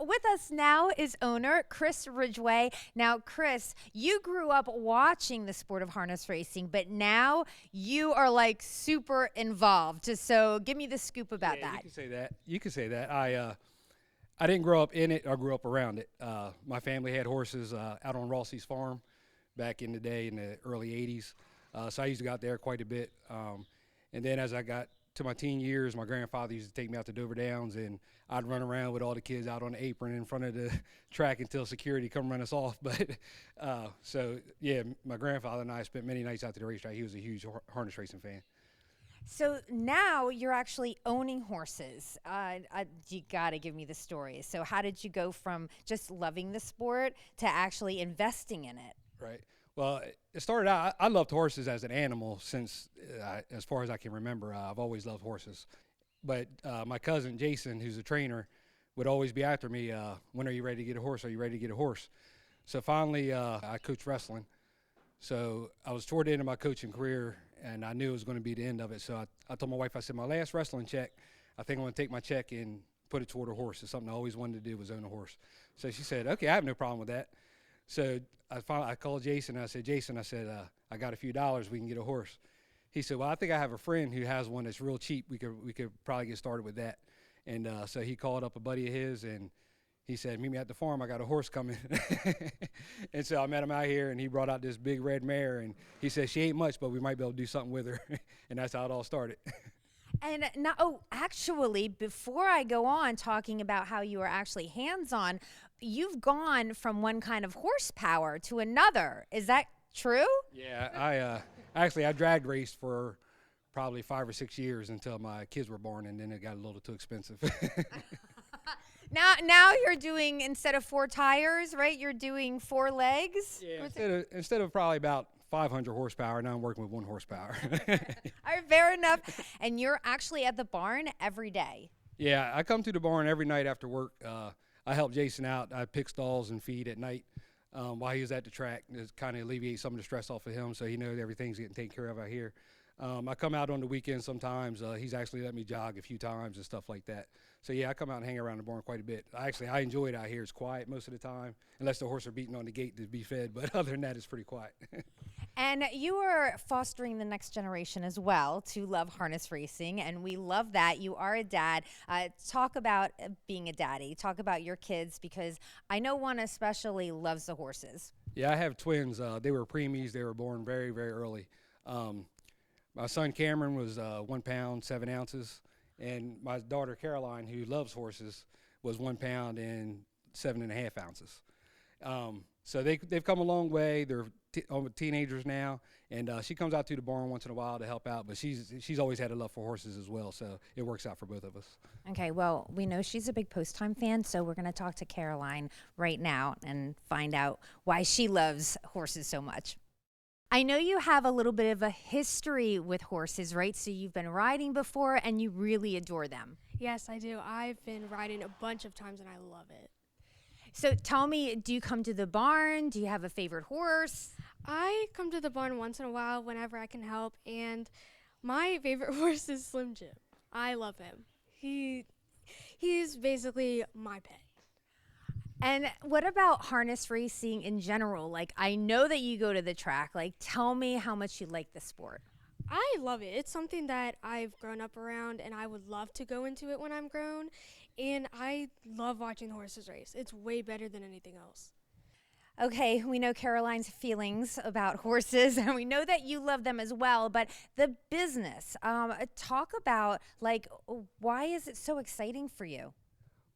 with us now is owner Chris Ridgeway. Now, Chris, you grew up watching the sport of harness racing, but now you are like super involved. So give me the scoop about Yeah, that. you can say that. You can say that. I didn't grow up in it. I grew up around it. My family had horses out on Rossi's farm back in the day in the early '80s. So I used to go out there quite a bit. And then as I got to my teen years, my grandfather used to take me out to Dover Downs, and I'd run around with all the kids out on the apron in front of the track until security come run us off. But so yeah, my grandfather and I spent many nights out to the racetrack. He was a huge harness racing fan. So now you're actually owning horses. You got to give me the story. So how did you go from just loving the sport to actually investing in it? Right. Well, it started out, I loved horses as an animal since, as far as I can remember. I've always loved horses. But my cousin, Jason, who's a trainer, would always be after me, when are you ready to get a horse? Are you ready to get a horse? So finally, I coached wrestling. So I was toward the end of my coaching career, and I knew it was going to be the end of it. So I told my wife, I said, my last wrestling check, I think I'm going to take my check and put it toward a horse. It's something I always wanted to do, was own a horse. So she said, okay, I have no problem with that. So I called Jason, and I said, Jason, I got a few dollars, we can get a horse. He said, well, I think I have a friend who has one that's real cheap. We could probably get started with that. And so he called up a buddy of his, and he said, meet me at the farm, I got a horse coming. And so I met him out here, and he brought out this big red mare, and he said, she ain't much, but we might be able to do something with her. And that's how it all started. And now, actually, before I go on talking about how you are actually hands-on, you've gone from one kind of horsepower to another. Is that true? Yeah, I drag raced for probably 5 or 6 years until my kids were born, and then it got a little too expensive. Now you're doing, instead of 4 tires, right? You're doing 4 legs. Yeah, instead of probably about 500 horsepower, now I'm working with 1 horsepower. All right, fair enough. And you're actually at the barn every day. Yeah, I come to the barn every night after work. I help Jason out. I pick stalls and feed at night while he was at the track. It kind of alleviates some of the stress off of him, so he knows everything's getting taken care of out here. I come out on the weekends sometimes. He's actually let me jog a few times and stuff like that. So yeah, I come out and hang around the barn quite a bit. I enjoy it out here. It's quiet most of the time, unless the horse are beating on the gate to be fed. But other than that, it's pretty quiet. And you are fostering the next generation as well to love harness racing, and we love that. You are a dad. Talk about being a daddy. Talk about your kids, because I know one especially loves the horses. Yeah, I have twins. They were preemies. They were born very, very early. My son Cameron was 1 pound 7 ounces, and my daughter Caroline, who loves horses, was 1 pound and 7.5 ounces. So they've come a long way. They're teenagers now, and she comes out to the barn once in a while to help out. But she's always had a love for horses as well, so it works out for both of us. Okay, well, we know she's a big Post Time fan, so we're going to talk to Caroline right now and find out why she loves horses so much. I know you have a little bit of a history with horses, right? So you've been riding before, and you really adore them. Yes, I do. I've been riding a bunch of times, and I love it. So tell me, do you come to the barn? Do you have a favorite horse? I come to the barn once in a while whenever I can help, and my favorite horse is Slim Jim. I love him. He's basically my pet. And what about harness racing in general? Like, I know that you go to the track. Like, tell me how much you like the sport. I love it. It's something that I've grown up around, and I would love to go into it when I'm grown. And I love watching horses race. It's way better than anything else. Okay, we know Caroline's feelings about horses, and we know that you love them as well. But the business, talk about, like, why is it so exciting for you?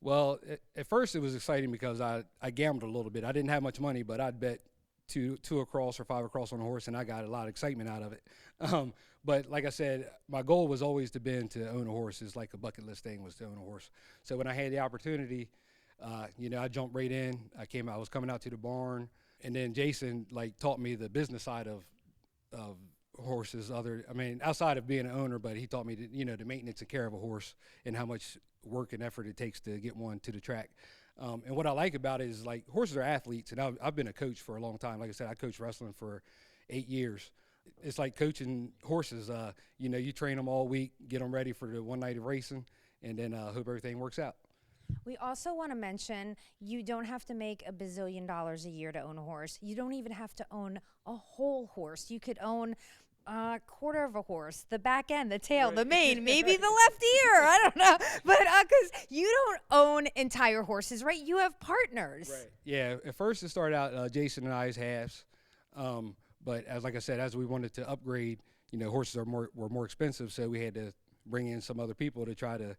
Well, at first it was exciting because I gambled a little bit. I didn't have much money, but I'd bet two across or 5 across on a horse, and I got a lot of excitement out of it. But like I said, my goal was always to own a horse. It's like a bucket list thing, was to own a horse. So when I had the opportunity, I jumped right in. I was coming out to the barn, and then Jason taught me the business side of horses. Outside of being an owner, but he taught me the maintenance and care of a horse and how much work and effort it takes to get one to the track. And what I like about it is, horses are athletes, and I've been a coach for a long time. Like I said, I coached wrestling for 8 years. It's like coaching horses. You train them all week, get them ready for the one night of racing, and then hope everything works out. We also want to mention you don't have to make $1 bazillion a year to own a horse. You don't even have to own a whole horse. You could own a quarter of a horse, the back end, the tail, the mane, maybe the left ear. I don't know. But because you don't own entire horses, right? You have partners. Right. Yeah. At first, it started out Jason and I as halves. But like I said, as we wanted to upgrade, horses were more expensive, so we had to bring in some other people to try to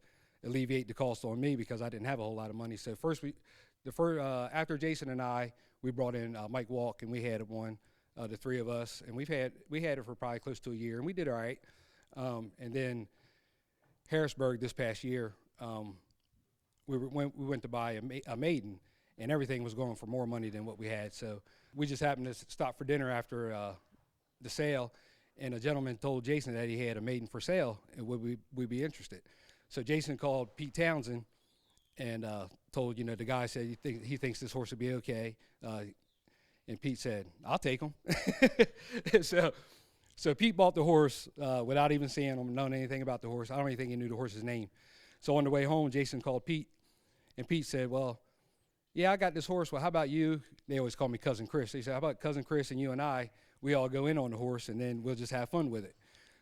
alleviate the cost on me because I didn't have a whole lot of money. So after Jason and I, we brought in Mike Walk, and we had one, the three of us, and we had it for probably close to a year, and we did all right. And then Harrisburg this past year, we went to buy a maiden, and everything was going for more money than what we had. So we just happened to stop for dinner after the sale, and a gentleman told Jason that he had a maiden for sale, and would we be interested? So Jason called Pete Townsend and told, the guy said he thinks this horse would be okay. And Pete said, I'll take him. So Pete bought the horse without even seeing him, knowing anything about the horse. I don't even think he knew the horse's name. So on the way home, Jason called Pete, and Pete said, well, yeah, I got this horse. Well, how about you? They always call me Cousin Chris. They said, how about Cousin Chris and you and we all go in on the horse, and then we'll just have fun with it.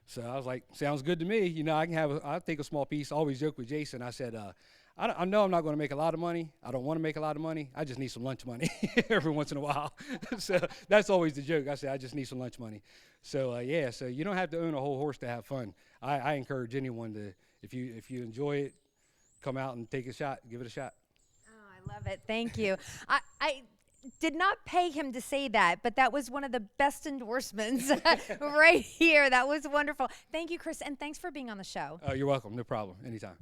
So I was like, sounds good to me. I'll take a small piece. I always joke with Jason. I said, I know I'm not going to make a lot of money. I don't want to make a lot of money. I just need some lunch money every once in a while. So that's always the joke. I say, I just need some lunch money. So, so you don't have to own a whole horse to have fun. I encourage anyone to, if you enjoy it, come out and take a shot, give it a shot. Oh, I love it. Thank you. I did not pay him to say that, but that was one of the best endorsements right here. That was wonderful. Thank you, Chris, and thanks for being on the show. You're welcome. No problem. Anytime.